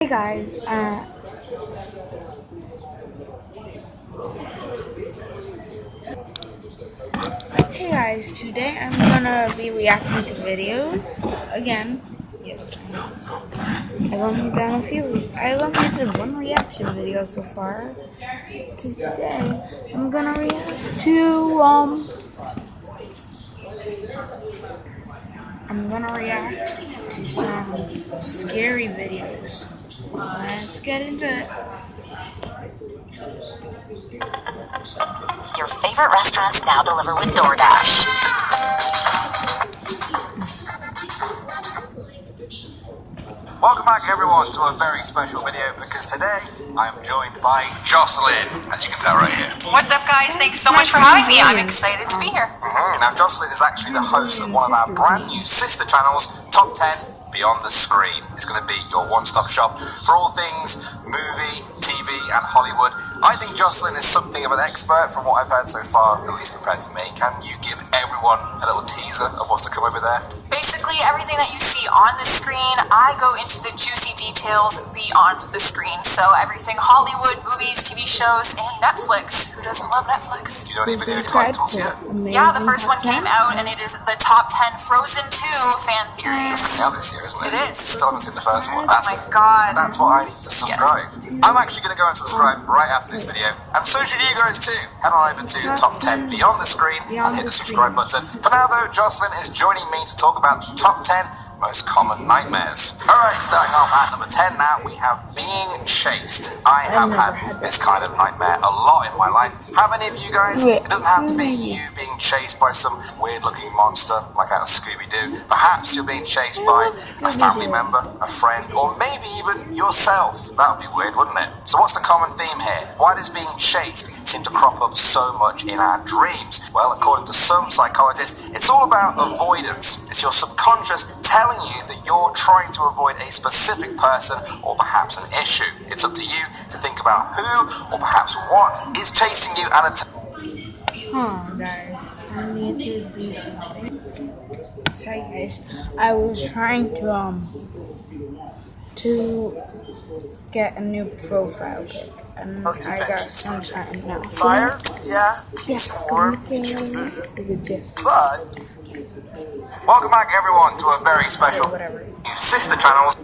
Hey guys, today I'm gonna be reacting to videos again. Yes, I've only done a few. I've only did one reaction video so far. Today I'm gonna react to some scary videos. Let's get into it. Your favorite restaurants now deliver with DoorDash. Welcome back everyone to a very special video because today I am joined by Jocelyn, as you can tell right here. What's up guys? Thanks so much for having me. I'm excited to be here. Now Jocelyn is actually the host of one of our brand new sister channels, Top 10 Beyond the Screen. It's going to be your one-stop shop for all things movie, TV and Hollywood. I think Jocelyn is something of an expert from what I've heard so far, at least compared to me. Can you give everyone a little teaser of what's to come over there? Basically, everything that you see on the screen, I go into the juicy details beyond the screen. So everything Hollywood, movies, TV shows, and Netflix. Who doesn't love Netflix? Do you know any video titles yet? Yeah, the first one came out, and it is the top 10 Frozen 2 fan theories. It's coming out this year, isn't it? It is. Still haven't seen the first one. Oh my god. That's what I need to subscribe. Yes. I'm actually going to go and subscribe right after this video, and so should you guys too. Head on over to Top 10 Beyond the Screen and hit the subscribe button. For now though, Jocelyn is joining me to talk about the top 10 most common nightmares. Alright, starting off at number 10 now, we have being chased. I have had this kind of nightmare a lot in my life. How many of you guys? It doesn't have to be you being chased by some weird looking monster like out of Scooby-Doo. Perhaps you're being chased by a family member, a friend, or maybe even yourself. That would be weird, wouldn't it? So what's the common theme here? Why does being chased seem to crop up so much in our dreams? Well, according to some psychologists, it's all about avoidance. It's your subconscious telling you that you're trying to avoid a specific person or perhaps an issue. It's up to you to think about who or perhaps what is chasing you at a time. Guys, I need to do something. Sorry guys, I was trying to get a new profile pic, and I got sunshine now. Fire? Yeah. Yes, Warm. But welcome back everyone to a very special new sister channels.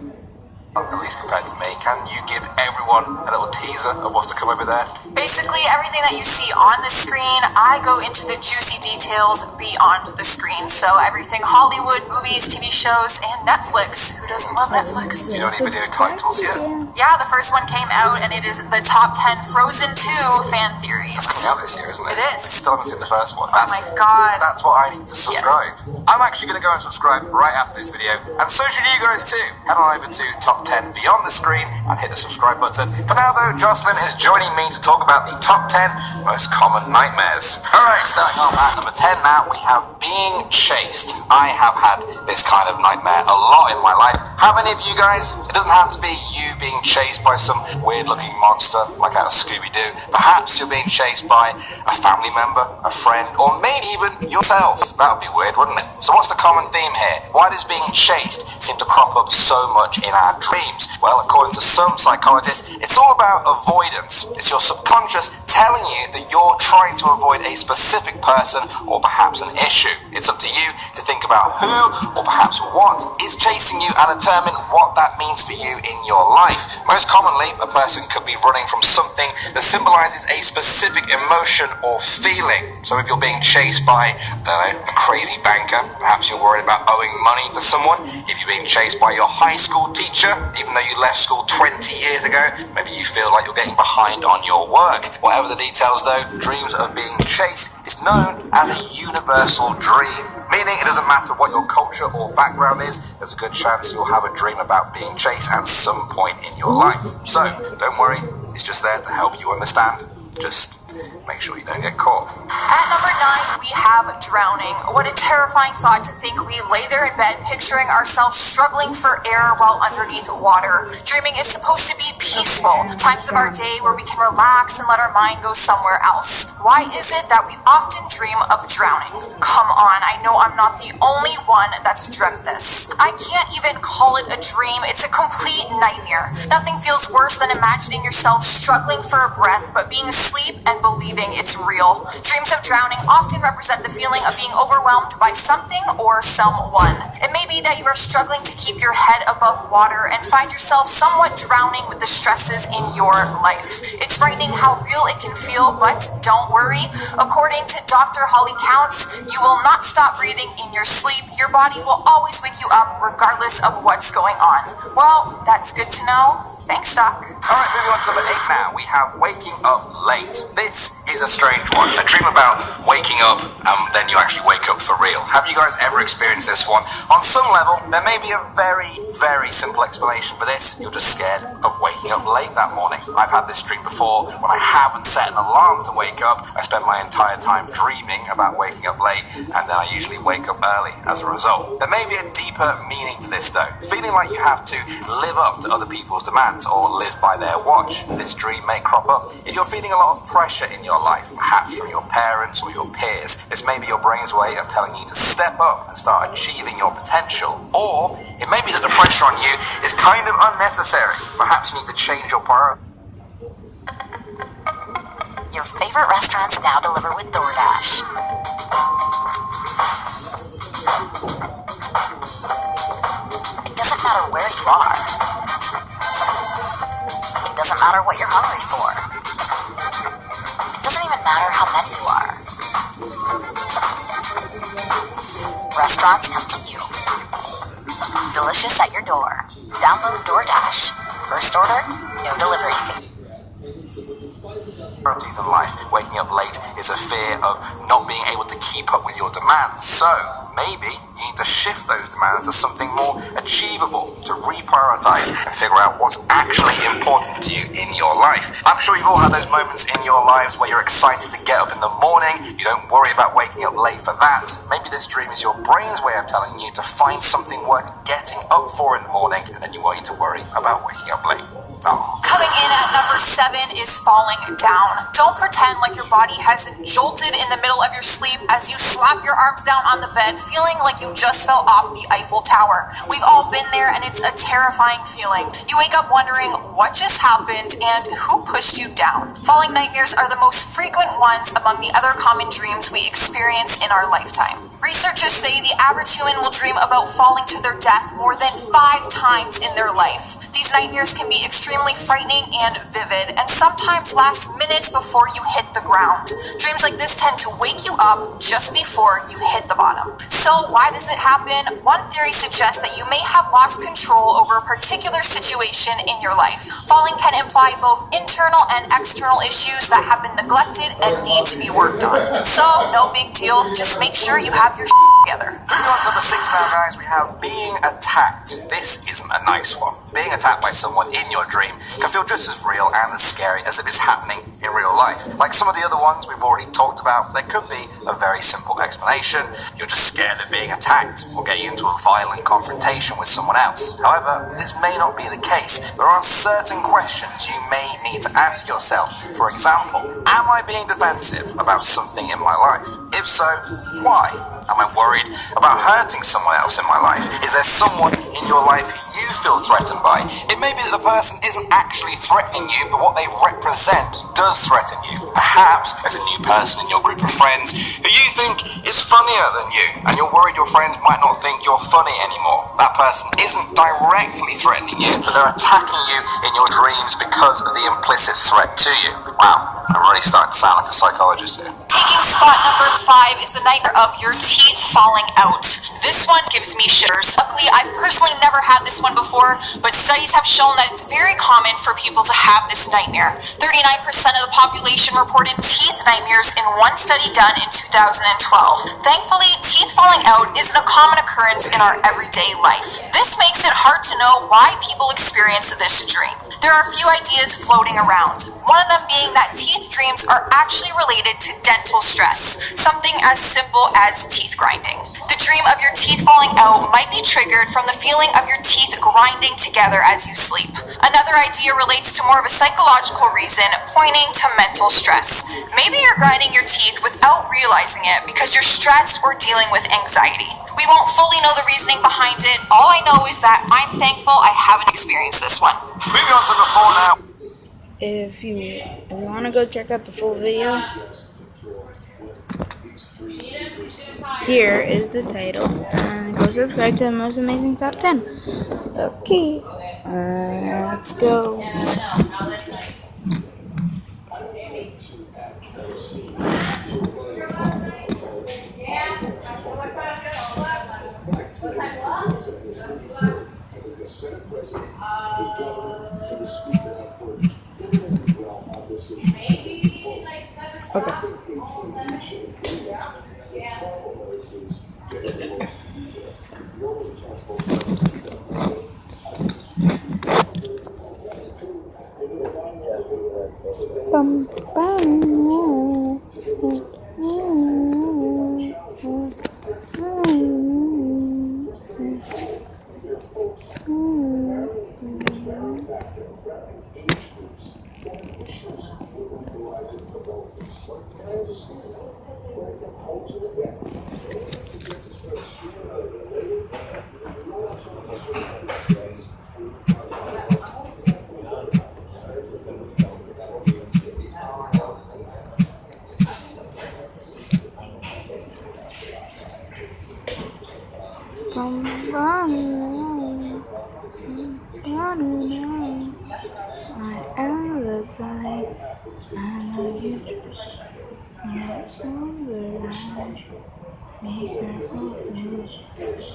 At least compared to me, can you give everyone a little teaser of what's to come over there? Basically, everything that you see on the screen, I go into the juicy details beyond the screen. So everything Hollywood, movies, TV shows, and Netflix. Who doesn't love Netflix? Do you know any video titles yet? Yeah, the first one came out, and it is the top 10 Frozen 2 fan theories. It's coming out this year, isn't it? It is. Still haven't seen the first one. Oh my god. That's what I need to subscribe. Yes. I'm actually going to go and subscribe right after this video, and so should you guys too. Head on over to Top 10 Beyond the Screen and hit the subscribe button. For now though, Jocelyn is joining me to talk about the top 10 most common nightmares. Alright, starting off at number 10 now, we have being chased. I have had this kind of nightmare a lot in my life. How many of you guys? It doesn't have to be you being chased by some weird looking monster like out of Scooby-Doo. Perhaps you're being chased by a family member, a friend, or maybe even yourself. That would be weird, wouldn't it? So what's the common theme here? Why does being chased seem to crop up so much in our dreams? Well, according to some psychologists, it's all about avoidance. It's your subconscious telling you that you're trying to avoid a specific person or perhaps an issue. It's up to you to think about who or perhaps what is chasing you and determine what that means for you in your life. Most commonly, a person could be running from something that symbolizes a specific emotion or feeling. So if you're being chased by, I don't know, a crazy banker, perhaps you're worried about owing money to someone. If you're being chased by your high school teacher, even though you left school 20 years ago, maybe you feel like you're getting behind on your work. Whatever the details though, dreams of being chased is known as a universal dream, meaning it doesn't matter what your culture or background is, there's a good chance you'll have a dream about being chased at some point in your life. So don't worry, it's just there to help you understand Just make sure you don't get caught. At number 9, we have drowning. What a terrifying thought to think we lay there in bed picturing ourselves struggling for air while underneath water. Dreaming is supposed to be peaceful, times of our day where we can relax and let our mind go somewhere else. Why is it that we often dream of drowning? Come on, I know I'm not the only one that's dreamt this. I can't even call it a dream, it's a complete nightmare. Nothing feels worse than imagining yourself struggling for a breath but being asleep and believing it's real. Dreams of drowning often represent the feeling of being overwhelmed by something or someone. It may be that you are struggling to keep your head above water and find yourself somewhat drowning with the stresses in your life. It's frightening how real it can feel, but don't worry. According to Dr. Holly Counts, you will not stop breathing in your sleep. Your body will always wake you up regardless of what's going on. Well, that's good to know. Thanks, Doc. Alright, moving on to number 8 now. We have waking up late. This is a strange one. A dream about waking up and then you actually wake up for real. Have you guys ever experienced this one? On some level, there may be a very, very simple explanation for this. You're just scared of waking up late that morning. I've had this dream before when I haven't set an alarm to wake up. I spend my entire time dreaming about waking up late and then I usually wake up early as a result. There may be a deeper meaning to this though. Feeling like you have to live up to other people's demands or live by their watch. This dream may crop up if you're feeling a lot of pressure in your life, perhaps from your parents or your peers. This may be your brain's way of telling you to step up and start achieving your potential. Or it may be that the pressure on you is kind of unnecessary. Perhaps you need to change your priority. Your favorite restaurants now deliver with DoorDash. It doesn't matter where you are. It doesn't matter what you're hungry for. It doesn't even matter how many you are. Restaurants come to you. Delicious at your door. Download DoorDash. First order, no delivery fee. Priorities in life. Waking up late is a fear of not being able to keep up with your demands. So maybe you need to shift those demands to something more achievable, to reprioritize and figure out what's actually important to you in your life. I'm sure you've all had those moments in your lives where you're excited to get up in the morning. You don't worry about waking up late for that. Maybe this dream is your brain's way of telling you to find something worth getting up for in the morning, and then you want you to worry about waking up late. Oh. Coming in at number 7 is falling down. Don't pretend like your body hasn't jolted in the middle of your sleep as you slap your arms down on the bed, feeling like you just fell off the Eiffel Tower. We've all been there and it's a terrifying feeling. You wake up wondering what just happened and who pushed you down. Falling nightmares are the most frequent ones among the other common dreams we experience in our lifetime. Researchers say the average human will dream about falling to their death more than 5 times in their life. These nightmares can be extremely frightening and vivid, and sometimes last minutes before you hit the ground. Dreams like this tend to wake you up just before you hit the bottom. So why does it happen? One theory suggests that you may have lost control over a particular situation in your life. Falling can imply both internal and external issues that have been neglected and need to be worked on. So no big deal, just make sure you have your together. Moving on to number 6 now, guys, we have being attacked. This isn't a nice one. Being attacked by someone in your dream can feel just as real and as scary as if it's happening in real life. Like some of the other ones we've already talked about, there could be a very simple explanation. You're just scared of being attacked or getting into a violent confrontation with someone else. However, this may not be the case. There are certain questions you may need to ask yourself. For example, am I being defensive about something in my life? If so, why? Am I worried about hurting someone else in my life? Is there someone in your life who you feel threatened by? It may be that the person isn't actually threatening you, but what they represent does threaten you. Perhaps there's a new person in your group of friends who you think is funnier than you, and you're worried your friends might not think you're funny anymore. That person isn't directly threatening you, but they're attacking you in your dreams because of the implicit threat to you. Wow, I'm really starting to sound like a psychologist here. Taking spot number 5 is the nightmare of your teeth falling out. This one gives me shivers. Luckily, I've personally never had this one before, but studies have shown that it's very common for people to have this nightmare. 39% of the population reported teeth nightmares in one study done in 2012. Thankfully, teeth falling out isn't a common occurrence in our everyday life. This makes it hard to know why people experience this dream. There are a few ideas floating around. One of them being that teeth dreams are actually related to dental stress, something as simple as teeth grinding. The dream of your teeth falling out might be triggered from the feeling of your teeth grinding together as you sleep. Another idea relates to more of a psychological reason, pointing to mental stress. Maybe you're grinding your teeth without realizing it because you're stressed or dealing with anxiety. We won't fully know the reasoning behind it. All I know is that I'm thankful I haven't experienced this one. Moving on to before now. If you want to go check out the full video, here is the title, and go subscribe to the Most Amazing Top 10. Okay, let's go. Okay.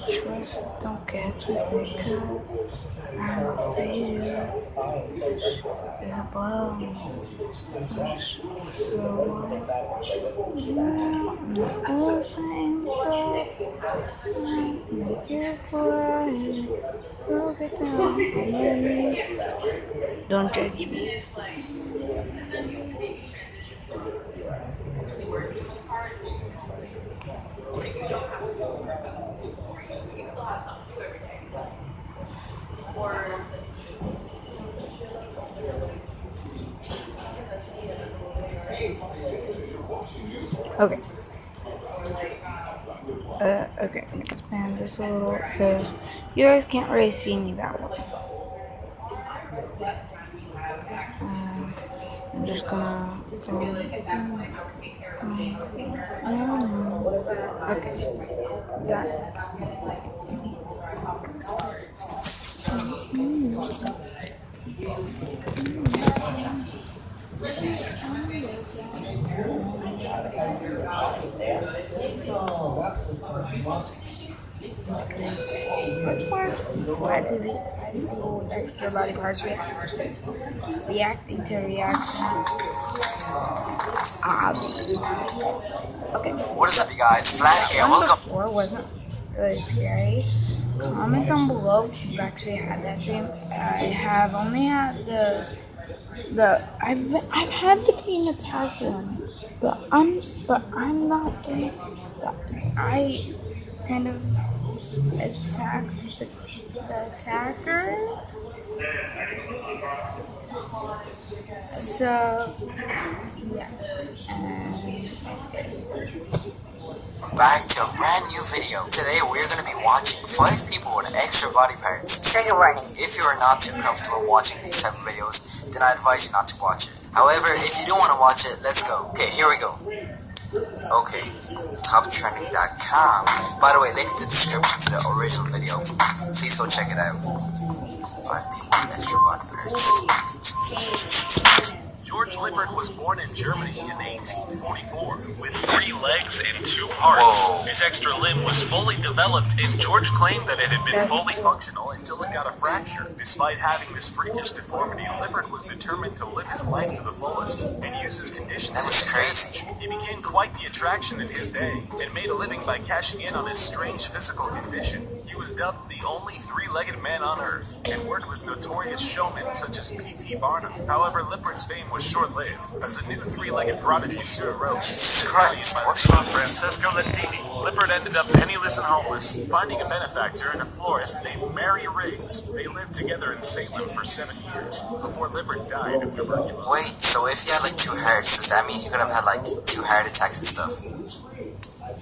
Trust don't catch us they could. I'm a failure. It's a bomb. So same make it quiet. Look it down. Don't judge me. Okay. Okay, I'm gonna expand this a little because you guys can't really see me that well. I'm just gonna okay. Done. Which part? Glad to be with extra body parts reacting to reaction. Okay. What is up, you guys? Flat here. Welcome. Before wasn't really scary. Comment down below if you've actually had that dream. I have only had I've had the being attacked one, but I'm not doing that. I kind of attacked the attacker. So yeah, Back to a brand new video. Today we're going to be watching 5 people with extra body parts. Trigger warning. If you are not too comfortable watching these type of videos, then I advise you not to watch it. However, if you don't want to watch it, let's go. Okay, here we go. Okay, toptrending.com. By the way, link in the description to the original video. Please go check it out. 5 people with extra body parts. George Lippert was born in Germany in 1844 with 3 legs and 2 hearts. Whoa. His extra limb was fully developed, and George claimed that it had been fully functional until it got a fracture. Despite having this freakish deformity, Lippert was determined to live his life to the fullest and use his condition. That is crazy. He became quite the attraction in his day and made a living by cashing in on his strange physical condition. He was dubbed the only 3-legged man on Earth and worked with notorious showmen such as P.T. Barnum. However, Lippert's fame was short-lived, as a new 3-legged prodigy soon arose. Jesus Christ, what's wrong with this? Francesco Lentini. Lippert ended up penniless and homeless, finding a benefactor and a florist named Mary Riggs. They lived together in Salem for 7 years before Lippert died of tuberculosis. Wait, so if he had like 2 hearts, does that mean he could have had like 2 heart attacks and stuff?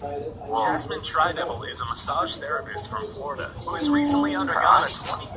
Whoa. Jasmine Tridevil is a massage therapist from Florida who has recently undergone a $20,000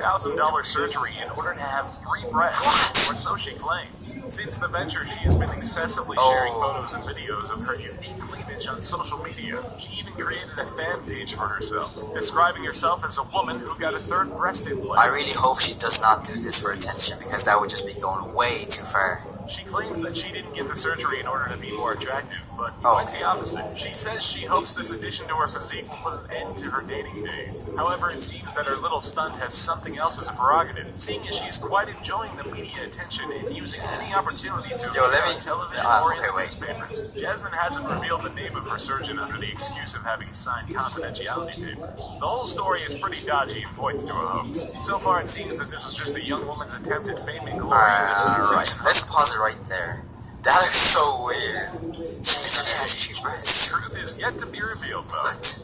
surgery in order to have 3 breasts, or so she claims. Since the venture, she has been excessively sharing photos and videos of her unique cleavage on social media. She even created a fan page for herself, describing herself as a woman who got a 3rd breast implant. I really hope she does not do this for attention, because that would just be going way too far. She claims that she didn't get the surgery in order to be more attractive, but quite the opposite. She says she hopes this addition to her physique will put an end to her dating days. However, it seems that her little stunt has something else as a prerogative, seeing as she's quite enjoying the media attention and using any opportunity to appear on television or in newspapers. Jasmine hasn't revealed the name of her surgeon under the excuse of having signed confidentiality papers. The whole story is pretty dodgy and points to a hoax. So far, it seems that this was just a young woman's attempt at fame and glory. Alright, let's pause it right there. That is so weird. She literally has 2 breasts. The truth is yet to be revealed, though. What?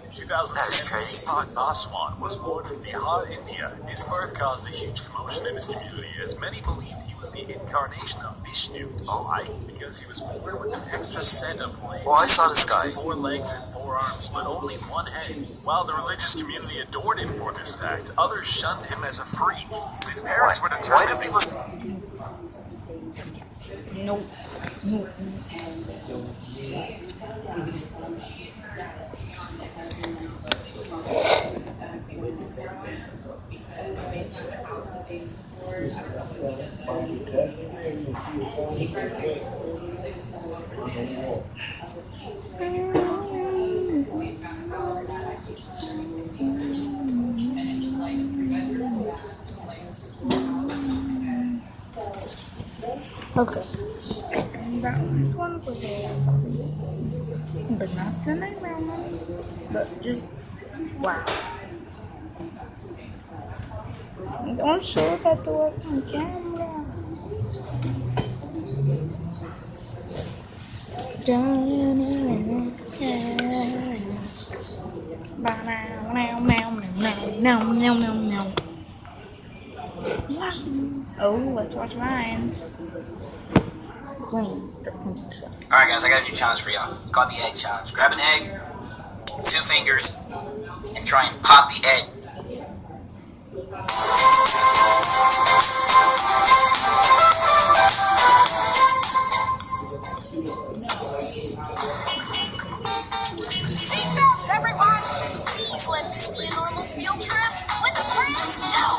In 2010, That is crazy. Deepak Aswan was born in Bihar, India. His birth caused a huge commotion in his community, as many believed he was the incarnation of Vishnu. Why? Because he was born with an extra set of legs. Well, I saw this guy. 4 legs and 4 arms, but only 1 head. While the religious community adored him for this act, others shunned him as a freak. His parents were Why determined do people... Nope. Nope. Okay. That was one for but not Sunday Round. But just wow. Don't show that to us on camera. Oh, let's watch mine. Clean, the clean stuff. Alright guys, I got a new challenge for y'all. It's called the egg challenge. Grab an egg, 2 fingers, and try and pop the egg. Seatbelts, everyone! Please let this be a normal field trip with a friends? No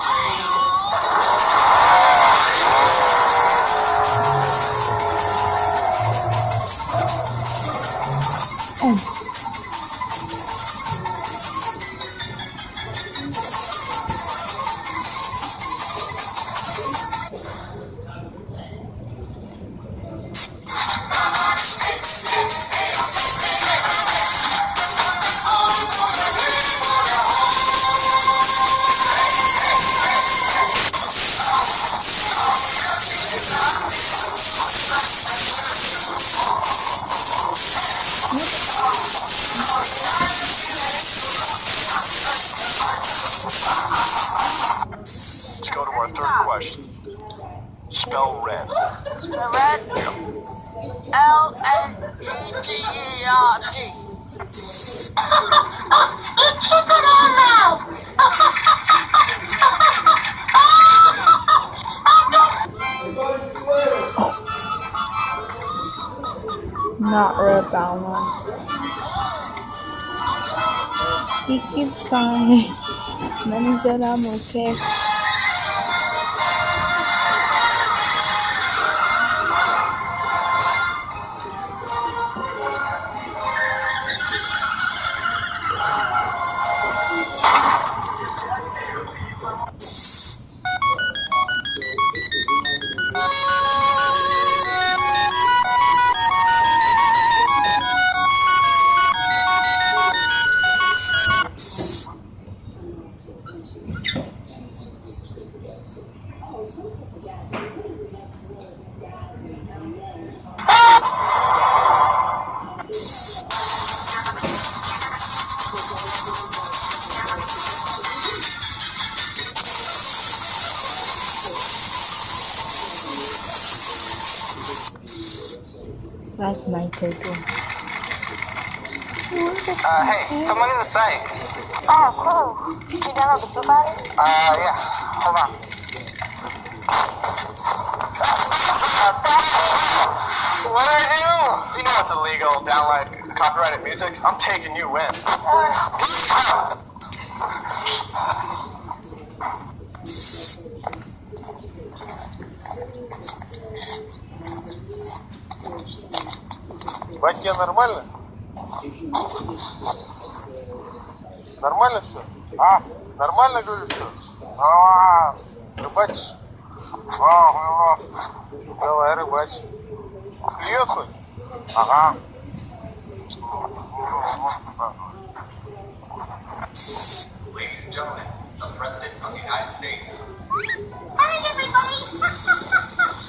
Let's go to our 3rd question. Spell red. Spell red? L-N-E-G-E-R-D. Not red Balma. He keeps crying. Then he said I'm okay. That's my turtle. Hey, come look at the site. Oh, cool. Did you download the Foo Fighters? Yeah. Hold on. What did I do? You know it's illegal. Download copyrighted music. I'm taking you in. Батя, нормально? Нормально все? А? Нормально, говорю, все? Рыбачишь? Давай, рыбачь. Клюет хоть? Ага. Ladies and gentlemen, the President of the United States. Hi, everybody.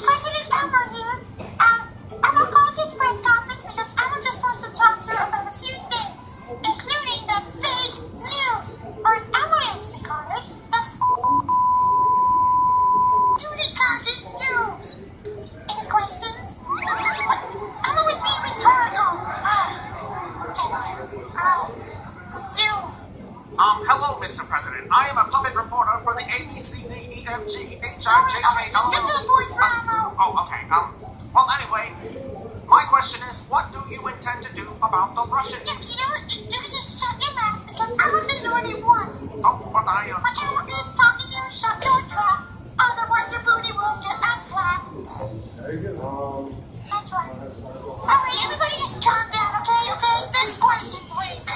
President Elmo here. I'm gonna call this press conference because I'm just supposed to talk to you about a few things, including the fake news, or as Elmo likes to call it, the Tutti news. Any questions? I'm always being rhetorical. Hello, Mr. President. I am a puppet reporter for the ABCDEFGHIJKL. Just get to the point, Elmo. Oh, okay. Well, anyway, my question is, what do you intend to do about the Russian? You know what? You can just shut your mouth because I wasn't doing it once. Oh, but I am. When Elmo is talking to you, shut your trap. Otherwise, your booty will get a slap. That's right. All right, everybody just calm down, okay? Okay. Next question, please.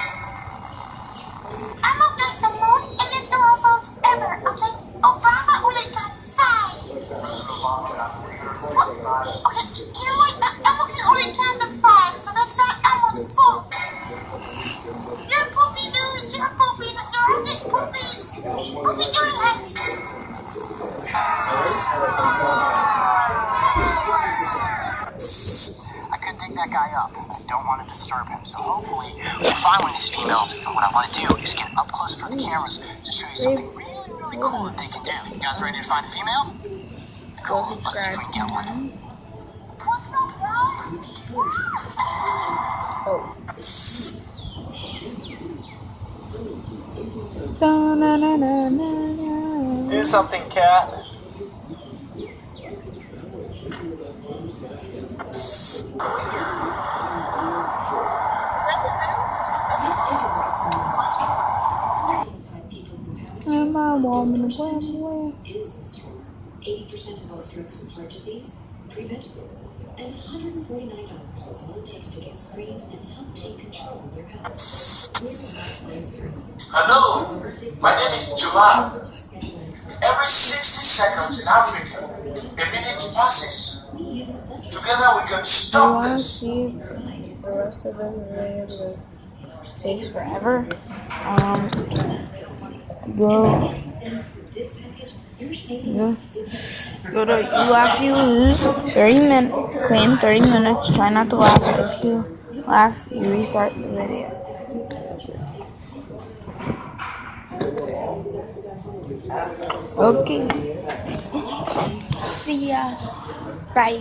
I'm gonna get the most electoral votes ever, okay? Obama only got 5. What? Okay, you know what? Elmo can only count to 5, so that's not Elmo's fault. You're poopy news, you're poopy. You're all just poopies. Poopy dirty heads. I could dig that guy up. I don't want to disturb him, so hopefully we'll find one of these females. And what I want to do is get up close for the cameras to show you something really, really cool that they can do. You guys ready to find a female? Go Let's see if subscribe we to can get one. him. Oh. Do something, cat. Am I warm in the way? Is strong. 80% of all strokes and heart disease preventable. And $149 is all it takes to get screened and help take control of your health. We're the lifetime screening. Hello, my name is July. Every 60 seconds in Africa, a minute passes. Together we can I stop want to this. see the rest of the video. It takes forever. Go to you laugh, you lose. 30 minutes. Claim 30 minutes. Try not to laugh. If you laugh, you restart the video. Okay. See ya. Bye.